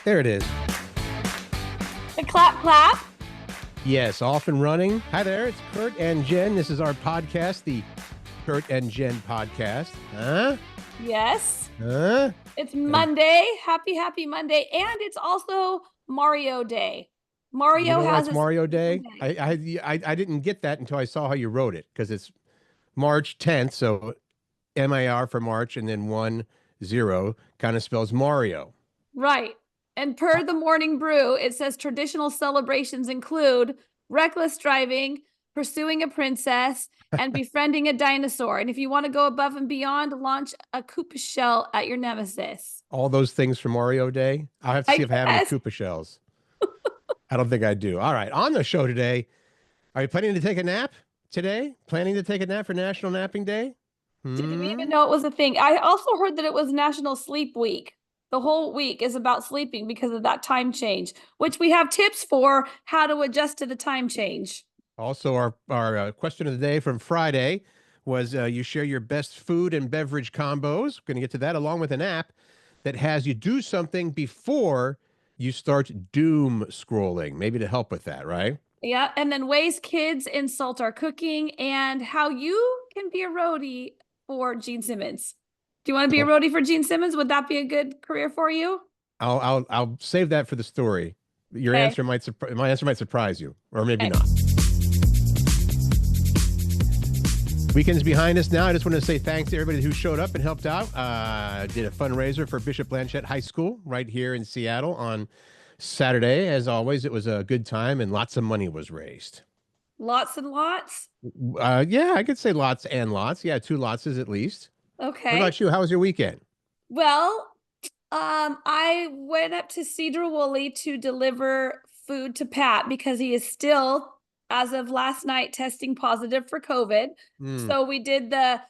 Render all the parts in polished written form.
There it is. The clap, clap. Yes, off and running. Hi there, it's Curt and Jen. This is our podcast, the Curt and Jen podcast. Huh? Yes. Huh? It's Monday. Happy Monday. And it's also Mario Day. Mario You know why has it's a Mario Day? day. I didn't get that until I saw how you wrote it, because it's March 10th, so MIR for March, and then 10 kind of spells Mario. Right. And per the Morning Brew, it says traditional celebrations include reckless driving, pursuing a princess, and befriending a dinosaur. And if you want to go above and beyond, launch a Koopa shell at your nemesis. All those things for Mario Day. I'll have to I see if I have any guess. Koopa shells. I don't think I do. All right, on the show today, are you planning to take a nap today? Planning to take a nap for National Napping Day? Didn't even know it was a thing. I also heard that it was National Sleep Week. The whole week is about sleeping because of that time change, which we have tips for how to adjust to the time change. Also, our question of the day from Friday was you share your best food and beverage combos. Going to get to that along with an app that has you do something before you start doom scrolling, maybe to help with that, right? Yeah. And then ways kids insult our cooking and how you can be a roadie for Gene Simmons. Do you want to be a roadie for Gene Simmons? Would that be a good career for you? I'll save that for the story. Your Okay. answer my answer might surprise you, or maybe Okay. not. Weekend's behind us now. I just want to say thanks to everybody who showed up and helped out. Did a fundraiser for Bishop Blanchette High School right here in Seattle on Saturday. As always, it was a good time and lots of money was raised. Lots and lots. Yeah, I could say lots and lots. Yeah, 2 lotses at least. Okay. What about you? How was your weekend? Well, I went up to Cedar Woolley to deliver food to Pat because he is still, as of last night, testing positive for COVID. So I did the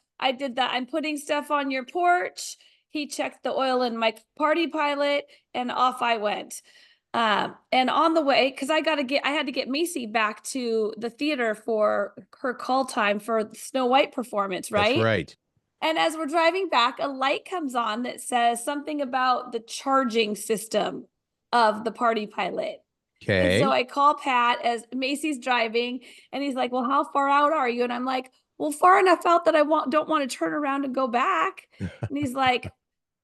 I'm putting stuff on your porch. He checked the oil in my party pilot and off I went. And on the way, because I had to get Macy back to the theater for her call time for the Snow White performance, right? That's right. And as we're driving back, a light comes on that says something about the charging system of the party pilot. Okay. And so I call Pat as Macy's driving, and he's like, "Well, how far out are you?" And I'm like, "Well, far enough out that I don't want to turn around and go back." And he's like,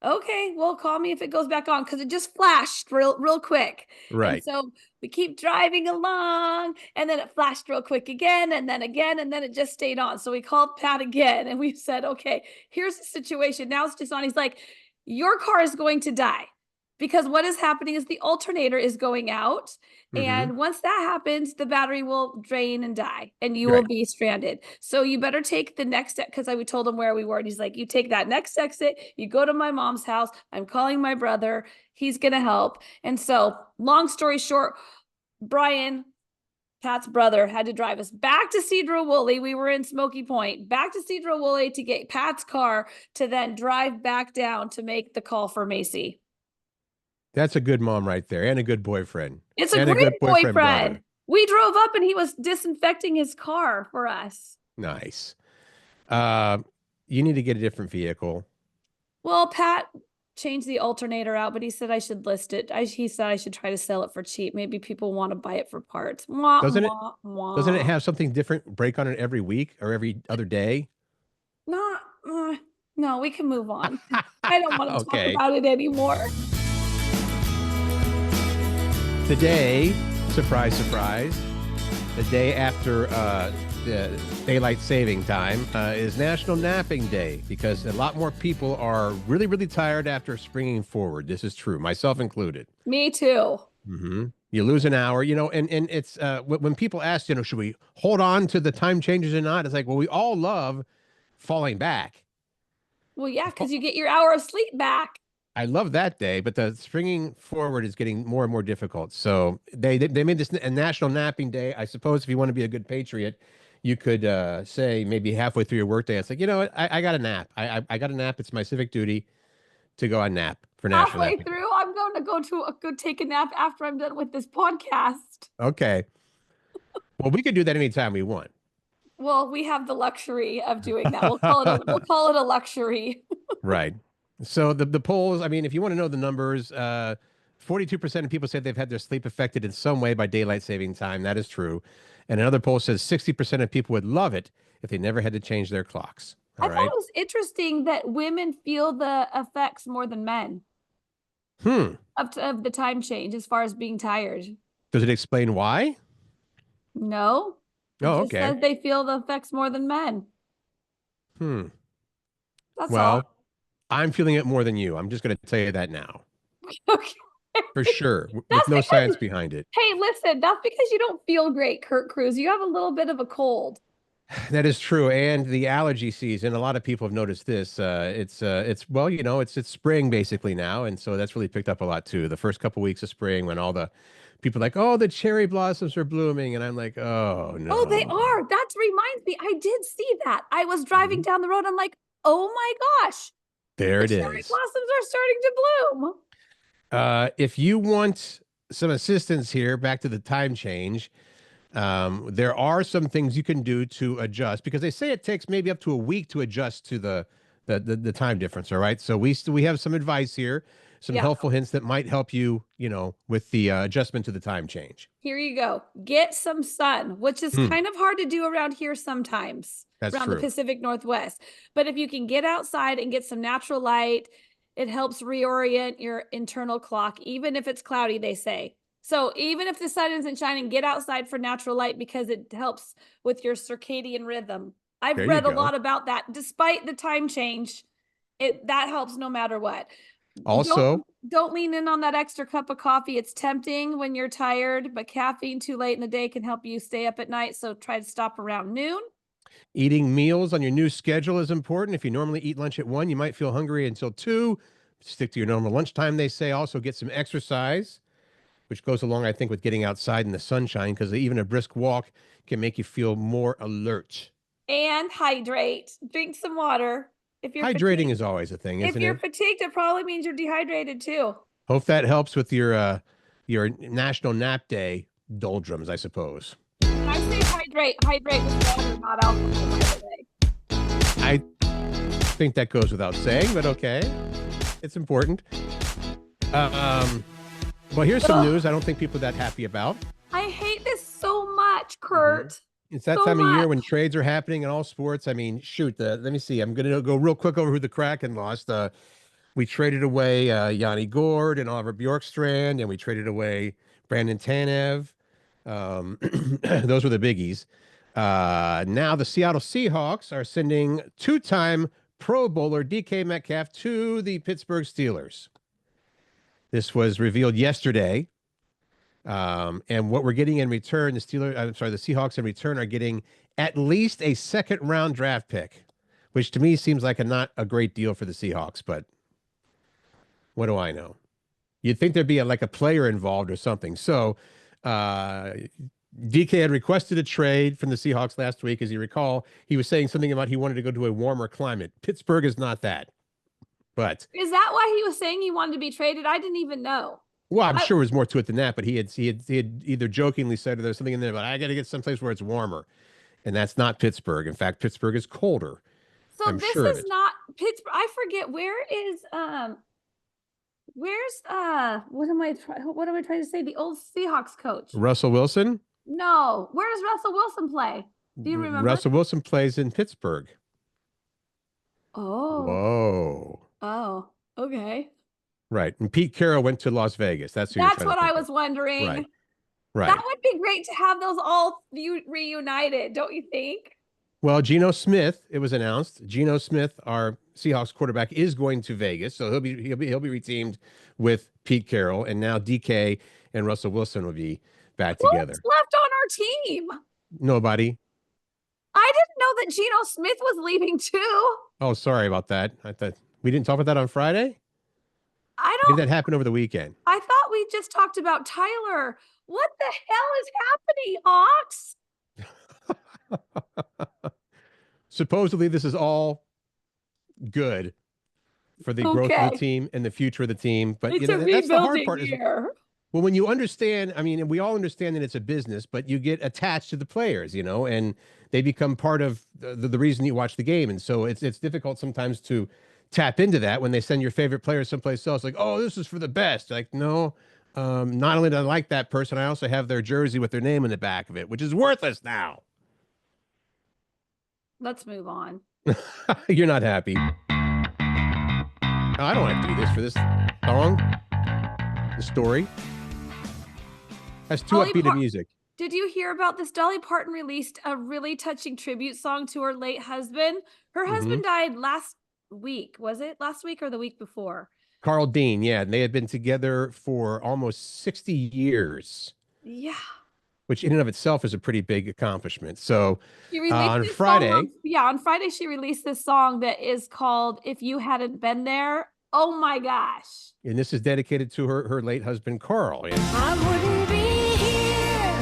"Okay, well, call me if it goes back on," because it just flashed real quick. Right. And so we keep driving along, and then it flashed real quick again, and then it just stayed on. So we called Pat again, and we said, "Okay, here's the situation. Now it's just on." He's like, "Your car is going to die." Because what is happening is the alternator is going out. And once that happens, the battery will drain and die and you will be stranded. So you better take the next step, because we told him where we were. And he's like, "You take that next exit, you go to my mom's house. I'm calling my brother. He's going to help." And so long story short, Brian, Pat's brother, had to drive us back to Cedar Woolley. We were in Smoky Point, back to Cedar Woolley to get Pat's car to then drive back down to make the call for Macy. That's a good mom right there, and a good boyfriend. It's a and great good boyfriend. Brother. We drove up and he was disinfecting his car for us. Nice. You need to get a different vehicle. Well, Pat changed the alternator out, but he said I should list it. He said I should try to sell it for cheap. Maybe people want to buy it for parts. Doesn't it have something different break on it every week or every other day? No, we can move on. I don't want to talk about it anymore. Today, surprise, surprise, the day after the daylight saving time is National Napping Day, because a lot more people are really, really tired after springing forward. This is true, myself included. Me too. You lose an hour, and it's when people ask, should we hold on to the time changes or not? It's like, well, we all love falling back. Well, yeah, because you get your hour of sleep back. I love that day, but the springing forward is getting more and more difficult. So they made this a National Napping Day. I suppose if you want to be a good patriot, you could say maybe halfway through your workday, it's like, you know what, I got a nap. I got a nap. It's my civic duty to go on nap for National Halfway Napping through, I'm going to go take a nap after I'm done with this podcast. Okay. Well, we could do that anytime we want. Well, we have the luxury of doing that. We'll call it a luxury. Right. So the polls, I mean, if you want to know the numbers, 42% of people say they've had their sleep affected in some way by daylight saving time. That is true. And another poll says 60% of people would love it if they never had to change their clocks. I All thought right. it was interesting that women feel the effects more than men Hmm. of the time change as far as being tired. Does it explain why? No, it Oh, just okay. says they feel the effects more than men. Hmm. That's all. Well, I'm feeling it more than you. I'm just going to tell you that now Okay. for sure, with That's no science because, behind it. hey, listen, that's because you don't feel great, Curt Cruz. You have a little bit of a cold. That is true, and the allergy season. A lot of people have noticed this. It's well, it's spring basically now, and so that's really picked up a lot too. The first couple weeks of spring, when all the people are like, oh, the cherry blossoms are blooming, and I'm like, oh Oh, they no. are. That reminds me. I did see that. I was driving Mhm. down the road. I'm like, oh my gosh, There the it cherry is. blossoms are starting to bloom. If you want some assistance here, back to the time change. There are some things you can do to adjust because they say it takes maybe up to a week to adjust to the time difference. All right, so we have some advice here, some Yeah. helpful hints that might help you, with the adjustment to the time change. Here you go. Get some sun, which is Hmm, kind of hard to do around here sometimes, that's around the true. Pacific Northwest. But if you can get outside and get some natural light, it helps reorient your internal clock, even if it's cloudy, they say. So even if the sun isn't shining, get outside for natural light because it helps with your circadian rhythm. I've There you read a go. lot about that. Despite the time change, that helps no matter what. Don't Also, don't lean in on that extra cup of coffee. It's tempting when you're tired, but caffeine too late in the day can help you stay up at night. So try to stop around noon. eating meals on your new schedule is important. If you normally eat lunch at 1, you might feel hungry until 2. Stick to your normal lunchtime, they say. Also, get some exercise, which goes along, I think, with getting outside in the sunshine because even a brisk walk can make you feel more alert. And hydrate. Drink some water. If you're Hydrating fatigued, is always a thing, if isn't you're it? fatigued, it probably means you're dehydrated too. Hope that helps with your National Nap Day doldrums, I suppose. When I say hydrate, hydrate with water, not alcohol, by the way. I think that goes without saying, but okay, it's important. Um, well, here's some Ugh, news I don't think people are that happy about. I hate this so much, Mhm. Curt. It's that So time of year much. when trades are happening in all sports. I mean, shoot, let me see. I'm going to go real quick over who the Kraken lost. We traded away Yanni Gord and Oliver Bjorkstrand, and we traded away Brandon Tanev. Those were the biggies. Now the Seattle Seahawks are sending two-time Pro Bowler DK Metcalf to the Pittsburgh Steelers. This was revealed yesterday. And what we're getting in return, the Seahawks in return are getting at least a second round draft pick, which to me seems like not a great deal for the Seahawks, but what do I know? You'd think there'd be like a player involved or something. So, uh, DK had requested a trade from the Seahawks last week. As you recall, he was saying something about he wanted to go to a warmer climate. Pittsburgh is not that, but Is that why he was saying he wanted to be traded? I didn't even know. well, I'm I, sure there's more to it than that. But he had either jokingly said or there's something in there, but I got to get someplace where it's warmer, and that's not Pittsburgh. In fact, Pittsburgh is colder. so I'm this sure of is it. not Pittsburgh. I forget where's what am I trying to say? The old Seahawks coach. Russell Wilson. No, where does Russell Wilson play? Do you remember? Russell Wilson plays in Pittsburgh. Oh, Whoa. oh, okay. Right. And Pete Carroll went to Las Vegas. That's who you're That's trying to what I think of. was wondering. Right. That Right. would be great to have those all reunited, don't you think? Well, Geno Smith, it was announced. Geno Smith, our Seahawks quarterback, is going to Vegas, so he'll be reteamed with Pete Carroll, and now DK and Russell Wilson will be back Who's together. left on our team? Nobody. I didn't know that Geno Smith was leaving too. Oh, sorry about that. I thought we didn't talk about that on Friday. I Maybe don't that happened over the weekend. I thought we just talked about Tyler. What the hell is happening, Hawks? Supposedly, this is all good for the growth of the Okay. team and the future of the team. But It's a that's the hard rebuilding part is year. well, when you understand, I mean, and we all understand that it's a business, but you get attached to the players, and they become part of the reason you watch the game. And so it's difficult sometimes to tap into that when they send your favorite player someplace else, like, oh, this is for the best. Like, no, Not only do I like that person, I also have their jersey with their name in the back of it, which is worthless now. Let's move on. You're not happy. I don't want to do this for this song. The story has too Dolly upbeat of Par- music. Did you hear about this? Dolly Parton released a really touching tribute song to her late husband. Her Hmm. husband died last week. Was it last week or the week before? Carl Dean, yeah, and they had been together for almost 60 years, Yeah. which in and of itself is a pretty big accomplishment. So She released on this song Friday, on Friday she released this song that is called If You Hadn't Been There. Oh my gosh. and this is dedicated to her late husband, Carl. And I wouldn't be here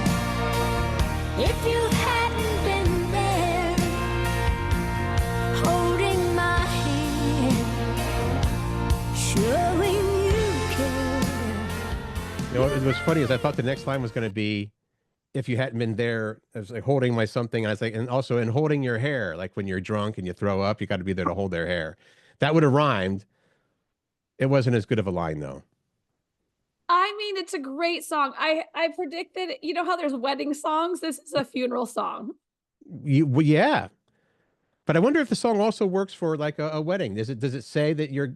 if you hadn't been there, holding my hand, showing you care. What was funny is I thought the next line was going to be, if you hadn't been there. I was like holding my something. I was like, and also in holding your hair, like when you're drunk and you throw up, you got to be there to hold their hair. That would have rhymed. It wasn't as good of a line though. I mean, it's a great song. I predicted, you know how there's wedding songs? This is a funeral song. Well, yeah, but I wonder if the song also works for like a wedding. Does it say that you're,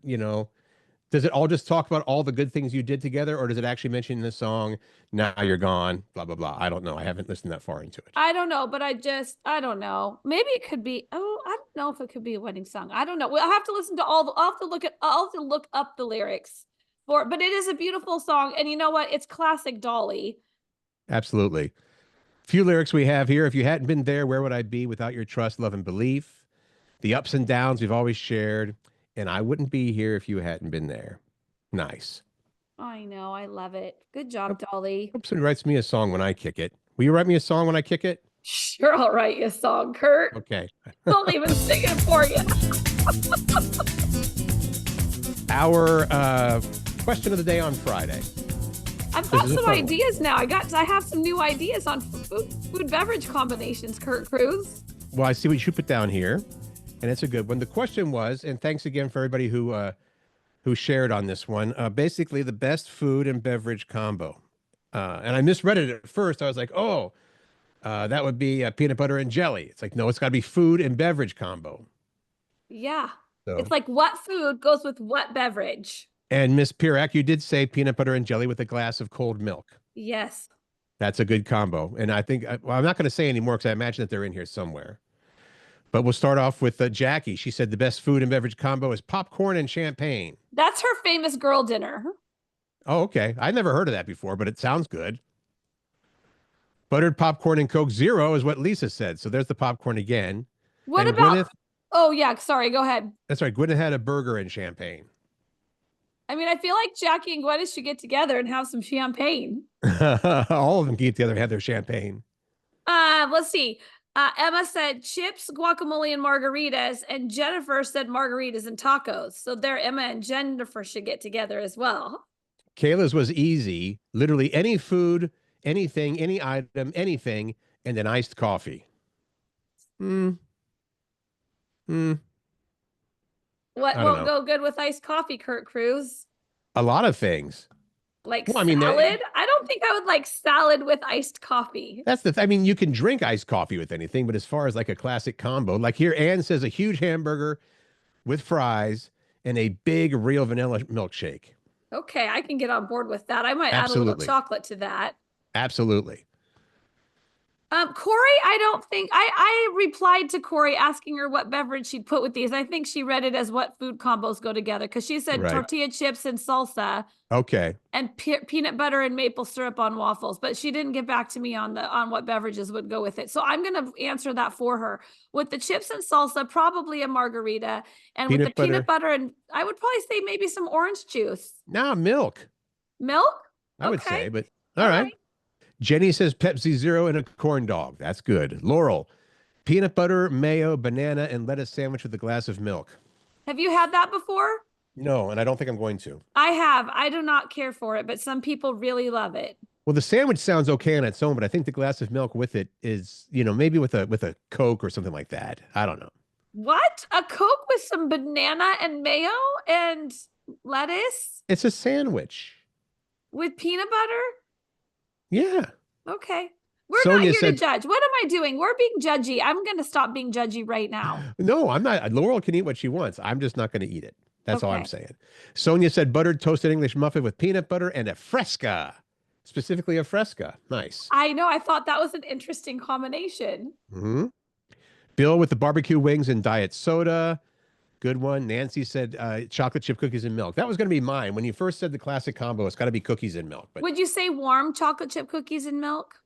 does it all just talk about all the good things you did together, or does it actually mention in the song, now you're gone, blah, blah, blah? I don't know. I haven't listened that far into it. I don't know, but I don't know. Maybe it could be, oh, I don't know if it could be a wedding song. I don't know. We'll have to listen to I'll have to look up the lyrics but it is a beautiful song. And you know what? It's classic Dolly. Absolutely. Few lyrics we have here. If you hadn't been there, where would I be without your trust, love, and belief? The ups and downs we've always shared, and I wouldn't be here if you hadn't been there. Nice. I know. I love it. Good job, Dolly. Hope somebody writes me a song when I kick it. Will you write me a song when I kick it? Sure, I'll write you a song, Curt. Okay. I'll even sing it for you. Our question of the day on Friday. I've got This is a some fun one. ideas now. I have some new ideas on food beverage combinations, Curt Cruz. Well, I see what you put down here, and it's a good one. The question was, and thanks again for everybody who shared on this one. Basically, the best food and beverage combo. And I misread it at first. I was like, oh, that would be peanut butter and jelly. It's like, no, it's got to be food and beverage combo. Yeah. So, It's like what food goes with what beverage? and Miss Pirak, you did say peanut butter and jelly with a glass of cold milk. Yes. That's a good combo. And I think, well, I'm not going to say anymore because I imagine that they're in here somewhere. But we'll start off with Jackie. She said the best food and beverage combo is popcorn and champagne. That's her famous girl dinner. Oh, okay. I've never heard of that before, but it sounds good. Buttered popcorn and Coke Zero is what Lisa said. So there's the popcorn again. What And about Gwyneth, Oh yeah, sorry, go ahead. that's right. Gwyneth had a burger and champagne. I mean, I feel like Jackie and Gwyneth should get together and have some champagne. All of them get together and have their champagne. Let's see. Emma said chips, guacamole, and margaritas, and Jennifer said margaritas and tacos. So there, Emma and Jennifer should get together as well. Kayla's was easy. Literally any food, anything, any item, anything, and then iced coffee. Hmm. Hmm. What I don't won't know. go good with iced coffee, Curt Cruz? A lot of things. Like Well, I mean, salad? I don't think I would like salad with iced coffee. I mean, you can drink iced coffee with anything, but as far as like a classic combo, like here, Ann says a huge hamburger with fries and a big real vanilla milkshake. Okay, I can get on board with that. I might add a little Absolutely. chocolate to that. Absolutely. Corey, I don't think I replied to Corey asking her what beverage she'd put with these. I think she read it as what food combos go together because she said Right. tortilla chips and salsa Okay. and peanut butter and maple syrup on waffles, but she didn't get back to me on what beverages would go with it. So I'm gonna answer that for her. With the chips and salsa, probably a margarita, and with the peanut butter, and I would probably say maybe some orange juice. Now milk, Milk? I would Okay. say, but all right. Jenny says Pepsi Zero and a corn dog. That's good. Laurel, peanut butter, mayo, banana, and lettuce sandwich with a glass of milk. Have you had that before? No, and I don't think I'm going to. I have. I do not care for it, but some people really love it. Well, the sandwich sounds okay on its own, but I think the glass of milk with it is, maybe with a Coke or something like that. I don't know. What? A Coke with some banana and mayo and lettuce? It's a sandwich. With peanut butter? Yeah. Okay. We're Sonia not here said- to judge. What am I doing? We're being judgy. I'm going to stop being judgy right now. No, I'm not. Laurel can eat what she wants. I'm just not going to eat it. That's all I'm Okay. saying. Sonia said buttered toasted English muffin with peanut butter and a fresca, specifically a fresca. Nice. I know. I thought that was an interesting combination. Hmm. Bill with the barbecue wings and diet soda. Good one. Nancy said chocolate chip cookies and milk. That was going to be mine. When you first said the classic combo, it's got to be cookies and milk. But Would you say warm chocolate chip cookies and milk?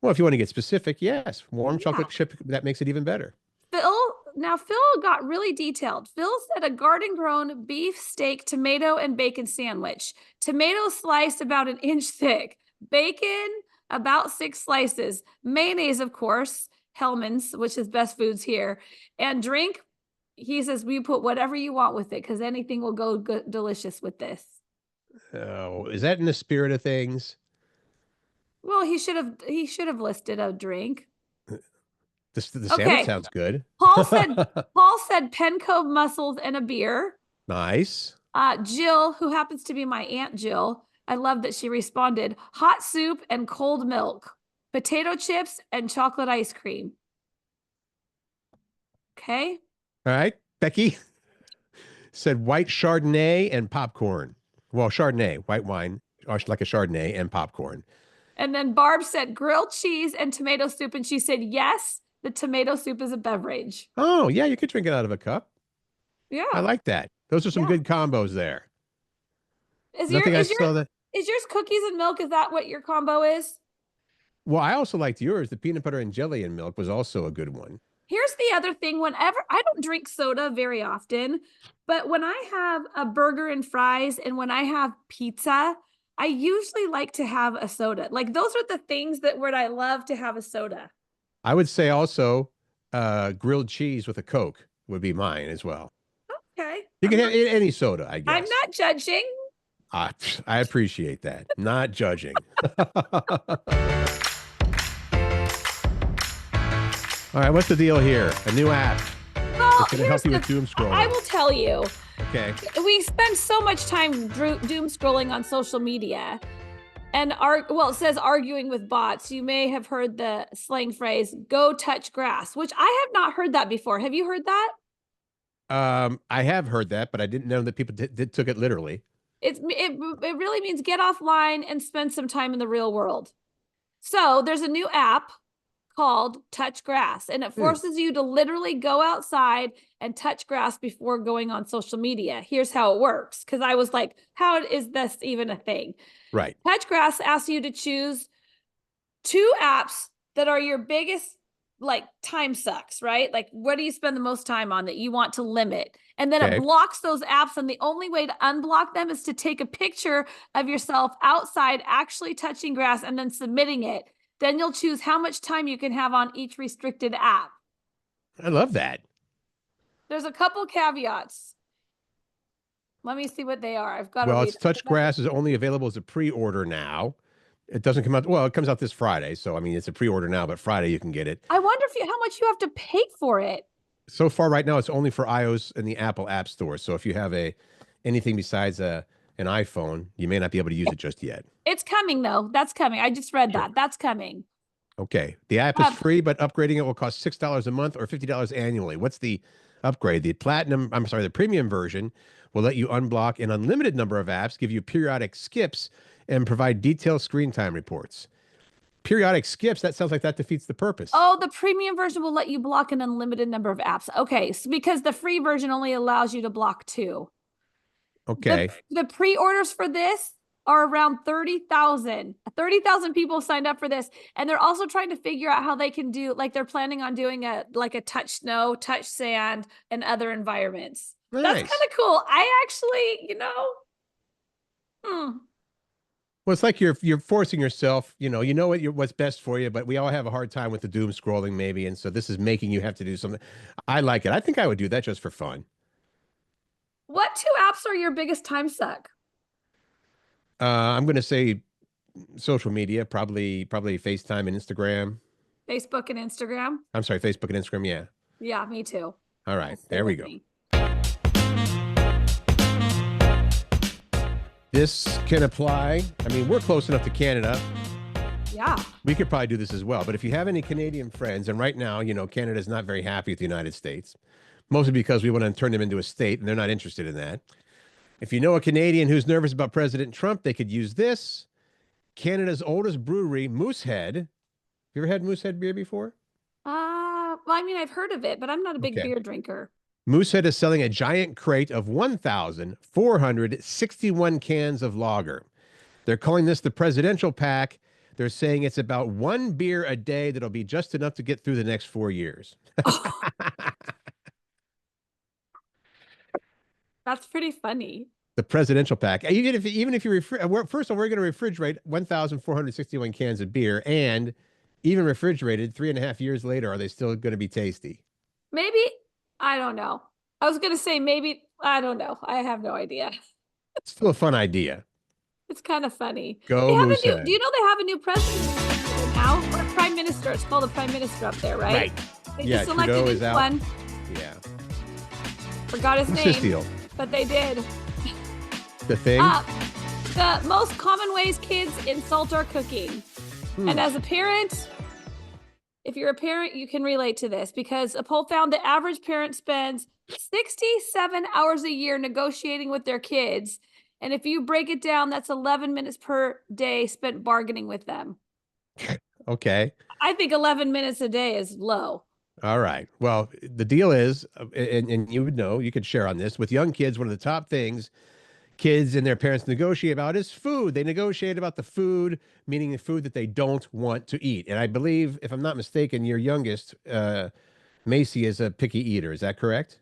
well, if you want to get specific, yes. Warm Yeah. chocolate chip, that makes it even better. Phil got really detailed. Phil said a garden grown beef steak, tomato, and bacon sandwich. Tomato sliced about an inch thick. Bacon about 6 slices. Mayonnaise, of course. Hellman's, which is Best Foods here. And drink, he says, we put whatever you want with it because anything will go good, delicious with this. Oh, is that in the spirit of things? Well, he should have listed a drink. The Okay. sandwich sounds good. Paul said Pen Cove mussels and a beer. Nice. Jill, who happens to be my Aunt Jill, I love that she responded, hot soup and cold milk, potato chips and chocolate ice cream. Okay. All right. Becky said white Chardonnay and popcorn. Well, Chardonnay, white wine, or like a Chardonnay and popcorn. And then Barb said grilled cheese and tomato soup. And she said, yes, the tomato soup is a beverage. Oh, yeah, you could drink it out of a cup. Yeah. I like that. Those are some Yeah. good combos there. Is Nothing yours cookies and milk? Is that what your combo is? Well, I also liked yours. The peanut butter and jelly and milk was also a good one. Here's the other thing. Whenever I don't drink soda very often, but when I have a burger and fries and when I have pizza, I usually like to have a soda. Like those are the things that where I love to have a soda. I would say also grilled cheese with a Coke would be mine as well. Okay. You can have any soda, I guess. I'm not judging. I appreciate that. Not judging. All right, what's the deal here? A new app. Well, It's going to help you with doom scrolling. I will tell you. Okay. We spend so much time doom scrolling on social media. And it says arguing with bots. You may have heard the slang phrase, go touch grass, which I have not heard that before. Have you heard that? I have heard that, but I didn't know that people took it literally. It really means get offline and spend some time in the real world. So there's a new app called Touch Grass, and it forces you to literally go outside and touch grass before going on social media. Here's how it works, because I was like, how is this even a thing? Right. Touch Grass asks you to choose 2 apps that are your biggest time sucks, right? Like, what do you spend the most time on that you want to limit? And then Okay. it blocks those apps. And the only way to unblock them is to take a picture of yourself outside actually touching grass and then submitting it. Then you'll choose how much time you can have on each restricted app. I love that. There's a couple caveats. Let me see what they are. I've got to Well, read it's Touch Grass is only available as a pre-order now. It doesn't come out. Well, it comes out this Friday. So, I mean, it's a pre-order now, but Friday you can get it. I wonder how much you have to pay for it. So far right now, it's only for iOS and the Apple App Store. So if you have anything besides an iPhone, you may not be able to use it just yet. It's coming though. That's coming. I just read Sure. that. That's coming. Okay. The app is free, but upgrading it will cost $6 a month or $50 annually. What's the upgrade? The premium version will let you unblock an unlimited number of apps, give you periodic skips, and provide detailed screen time reports. Periodic skips, that sounds like that defeats the purpose. Oh, the premium version will let you block an unlimited number of apps. Okay, so because the free version only allows you to block 2. Okay. The pre-orders for this are around 30,000. 30,000 people signed up for this. And they're also trying to figure out how they can do, they're planning on doing a touch snow, touch sand, and other environments. Nice. That's kind of cool. I actually, Well, it's like you're forcing yourself, what's best for you, but we all have a hard time with the doom scrolling maybe. And so this is making you have to do something. I like it. I think I would do that just for fun. What 2 apps are your biggest time suck? I'm going to say social media, probably FaceTime and Instagram. Facebook and Instagram? I'm sorry, Facebook and Instagram. Yeah. Yeah, me too. All right. Stay There we with go. me. This can apply. I mean, we're close enough to Canada. Yeah. We could probably do this as well. But if you have any Canadian friends, and right now, Canada is not very happy with the United States, mostly because we want to turn them into a state, and they're not interested in that. If you know a Canadian who's nervous about President Trump, they could use this. Canada's oldest brewery, Moosehead. You ever had Moosehead beer before? Well, I mean, I've heard of it, but I'm not a big Okay. beer drinker. Moosehead is selling a giant crate of 1,461 cans of lager. They're calling this the presidential pack. They're saying it's about one beer a day that'll be just enough to get through the next 4 years. That's pretty funny. The presidential pack. Even if you first of all, we're going to refrigerate 1,461 cans of beer, and even refrigerated 3.5 years later, are they still going to be tasty? Maybe, I don't know. I was gonna say maybe, I don't know. I have no idea. It's still a fun idea. It's kind of funny. Go They have a new, Moosehead. do you know they have a new president now? Or prime minister. It's called a prime minister up there, right? Right. They Yeah, just elected Trudeau a is new out. one. Yeah. Forgot his What's this name, deal? but they did. The thing? The most common ways kids insult our cooking. And as a parent, if you're a parent, you can relate to this because a poll found the average parent spends 67 hours a year negotiating with their kids. And if you break it down, that's 11 minutes per day spent bargaining with them. Okay. I think 11 minutes a day is low. All right. Well, the deal is, and you would know, you could share on this, with young kids, one of the top things kids and their parents negotiate about is food. They negotiate about the food, meaning the food that they don't want to eat. And I believe, if I'm not mistaken, your youngest, Macy, is a picky eater. Is that correct?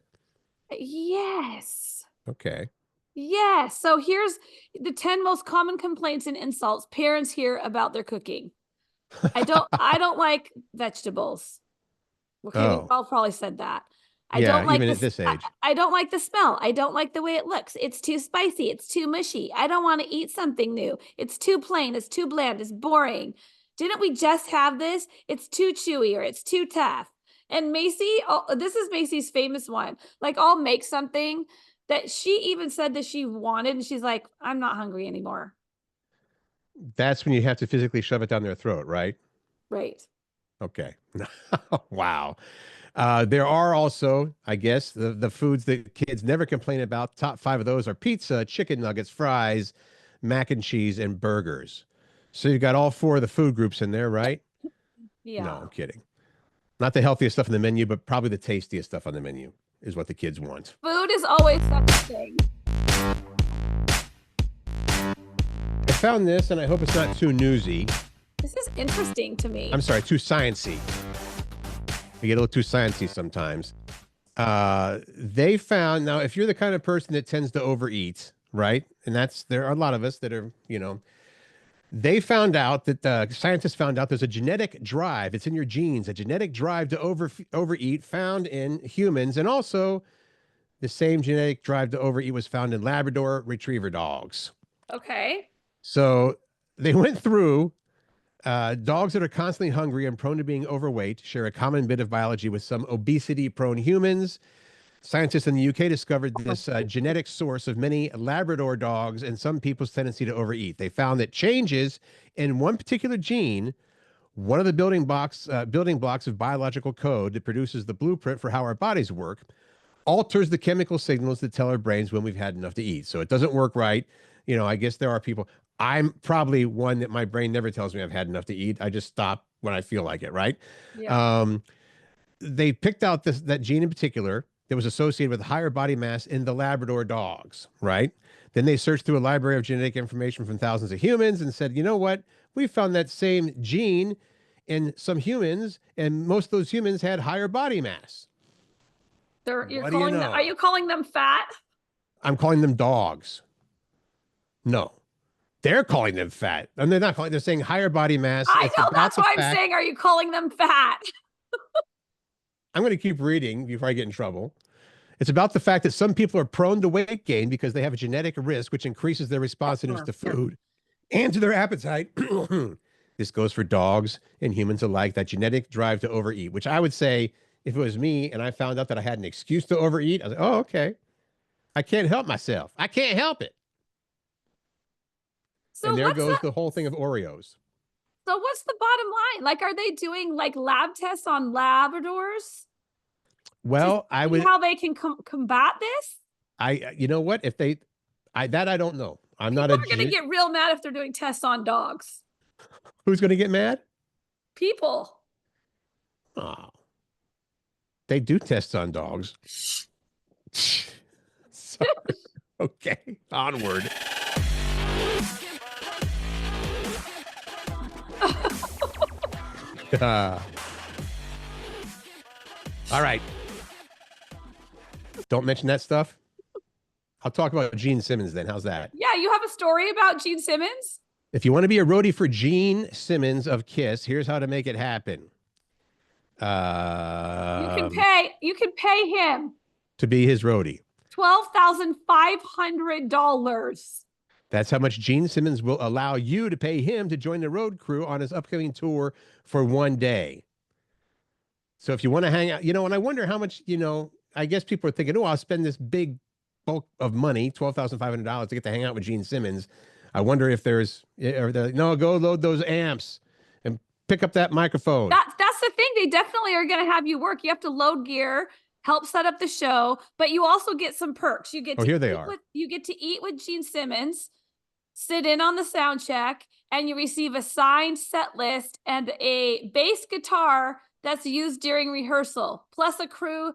Yes. Okay. Yes. So here's the 10 most common complaints and insults parents hear about their cooking. I don't like vegetables. Okay, Oh. we've all probably said that. I Yeah, don't like even the at this I- age. I don't like the smell. I don't like the way it looks. It's too spicy. It's too mushy. I don't want to eat something new. It's too plain. It's too bland. It's boring. Didn't we just have this? It's too chewy or it's too tough. And Macy, this is Macy's famous one. Like, I'll make something that she even said that she wanted, and she's like, I'm not hungry anymore. That's when you have to physically shove it down their throat, right? Right. Okay. Wow. There are also, I guess, the foods that kids never complain about. Top 5 of those are pizza, chicken nuggets, fries, mac and cheese, and burgers. So you've got all 4 of the food groups in there, right? Yeah. No, I'm kidding. Not the healthiest stuff on the menu, but probably the tastiest stuff on the menu is what the kids want. Food is always such a thing. I found this, and I hope it's not too newsy. This is interesting to me. I'm sorry, too sciencey. We get a little too sciencey sometimes. They found, now, if you're the kind of person that tends to overeat, right? And there are a lot of us that are, they found out that scientists found out there's a genetic drive. It's in your genes, a genetic drive to overeat found in humans. And also the same genetic drive to overeat was found in Labrador Retriever dogs. Okay. So they went through dogs that are constantly hungry and prone to being overweight share a common bit of biology with some obesity-prone humans. Scientists in the UK discovered this genetic source of many Labrador dogs and some people's tendency to overeat. They found that changes in one particular gene, one of the building blocks of biological code that produces the blueprint for how our bodies work, alters the chemical signals that tell our brains when we've had enough to eat. So it doesn't work right. I guess there are people. I'm probably one that my brain never tells me I've had enough to eat. I just stop when I feel like it, right? Yeah. They picked out that gene in particular that was associated with higher body mass in the Labrador dogs, right? Then they searched through a library of genetic information from thousands of humans and said, you know what? We found that same gene in some humans, and most of those humans had higher body mass. Are What do you know? you calling them fat? I'm calling them dogs. No. They're calling them fat. And they're saying higher body mass. I It's know, about that's the why I'm fact- saying, are you calling them fat? I'm going to keep reading before I get in trouble. It's about the fact that some people are prone to weight gain because they have a genetic risk, which increases their responsiveness to food and to their appetite. This goes for dogs and humans alike, that genetic drive to overeat, which I would say, if it was me and I found out that I had an excuse to overeat, I was like, oh, okay. I can't help myself. I can't help it. So And there what's goes the the whole thing of Oreos. so what's the bottom line? Like, are they doing like lab tests on Labradors Well, to I see would, how they can combat this? you know what? If they, I don't know. I'm not People a are going to get real mad if they're doing tests on dogs. Who's going to get mad? People. Oh, they do tests on dogs. Sorry. Okay, onward. All right. Don't mention that stuff. I'll talk about Gene Simmons then. How's that? Yeah, you have a story about Gene Simmons? If you want to be a roadie for Gene Simmons of Kiss, here's how to make it happen. You can pay him To be his roadie. $12,500. That's how much Gene Simmons will allow you to pay him to join the road crew on his upcoming tour for one day. So if you want to hang out, and I wonder how much, I guess people are thinking, oh, I'll spend this big bulk of money, $12,500 to get to hang out with Gene Simmons. I wonder if no, go load those amps and pick up that microphone. That's the thing. They definitely are going to have you work. You have to load gear, help set up the show, but you also get some perks. You get to here they are. You get to eat with Gene Simmons, sit in on the sound check, and you receive a signed set list and a bass guitar that's used during rehearsal, plus a crew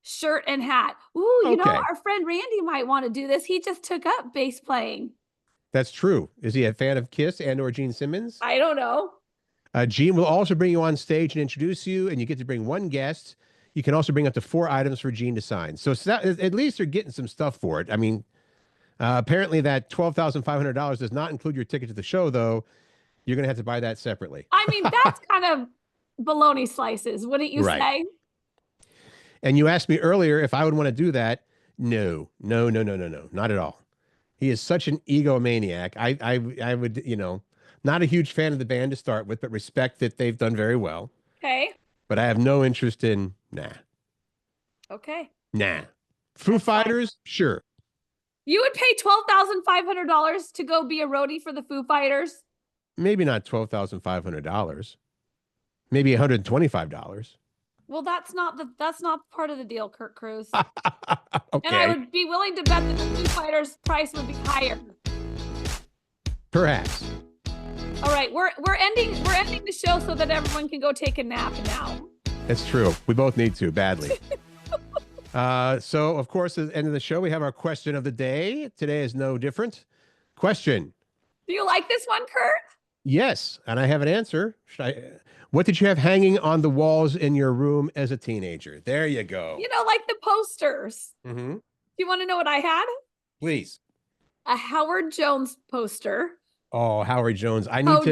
shirt and hat. Ooh, Okay. Our friend Randy might want to do this. He just took up bass playing. That's true. Is he a fan of Kiss and or Gene Simmons? I don't know. Gene will also bring you on stage and introduce you, and you get to bring one guest. You can also bring up to 4 items for Gene to sign. So at least you're getting some stuff for it. I mean, apparently that $12,500 does not include your ticket to the show, though. You're going to have to buy that separately. I mean, that's kind of bologna slices, wouldn't you say? And you asked me earlier if I would want to do that. No, not at all. He is such an egomaniac. I would, not a huge fan of the band to start with, but respect that they've done very well. Okay. But I have no interest in, Okay. Foo Fighters, sure. You would pay $12,500 to go be a roadie for the Foo Fighters? Maybe not $12,500. Maybe $125. Well, that's not part of the deal, Curt Cruz. Okay. And I would be willing to bet that the Foo Fighters price would be higher. Perhaps. All right, we're ending the show so that everyone can go take a nap now. That's true. We both need to badly. So of course, at the end of the show, we have our question of the day. Today is no different. Question. Do you like this one, Curt? Yes, and I have an answer. What did you have hanging on the walls in your room as a teenager? There you go. Like the posters. Mm-hmm. Do you want to know what I had? Please. A Howard Jones poster. Oh, Howard Jones. I need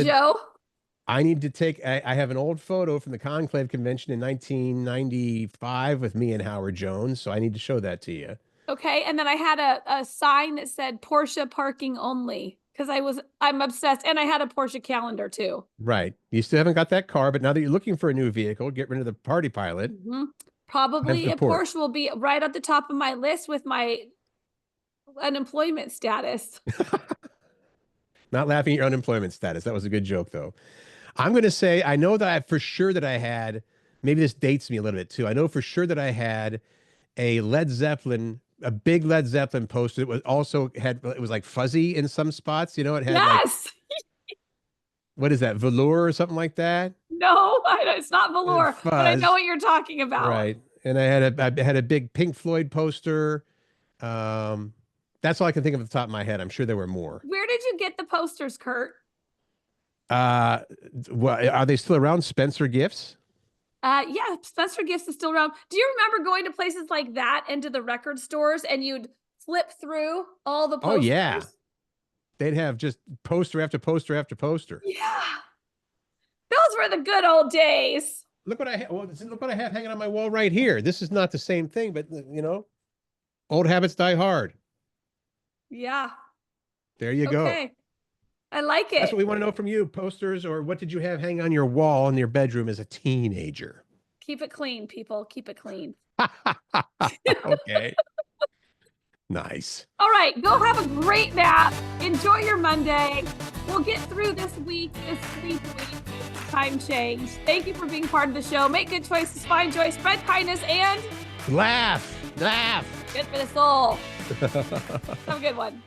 to take, I have an old photo from the Conclave Convention in 1995 with me and Howard Jones. So I need to show that to you. Okay. And then I had a sign that said Porsche parking only because I'm obsessed. And I had a Porsche calendar too. Right. You still haven't got that car, but now that you're looking for a new vehicle, get rid of the Party Pilot. Mm-hmm. Probably a Porsche will be right at the top of my list with my unemployment status. Not laughing at your unemployment status. That was a good joke, though. I'm going to say, I know that for sure that I had, maybe this dates me a little bit too. I know for sure that I had a big Led Zeppelin poster. It was like fuzzy in some spots. It had yes. What is that? Velour or something like that? No, it's not velour, but I know what you're talking about. Right. And I had a big Pink Floyd poster. That's all I can think of at the top of my head. I'm sure there were more. Where did you get the posters, Curt? Well, are they still around? Spencer Gifts? Yeah, Spencer Gifts is still around. Do you remember going to places like that into the record stores and you'd flip through all the posters? Oh, yeah. They'd have just poster after poster after poster. Yeah. Those were the good old days. Look what I have. Well, look what I have hanging on my wall right here. This is not the same thing, but old habits die hard. Yeah. There you go. Okay. I like it. That's what we want to know from you. Posters, or what did you have hanging on your wall in your bedroom as a teenager? Keep it clean, people. Keep it clean. Okay. Nice. All right. Go have a great nap. Enjoy your Monday. We'll get through this week, this sleep week, time change. Thank you for being part of the show. Make good choices, find joy, spread kindness, and Laugh. good for the soul. Have a good one.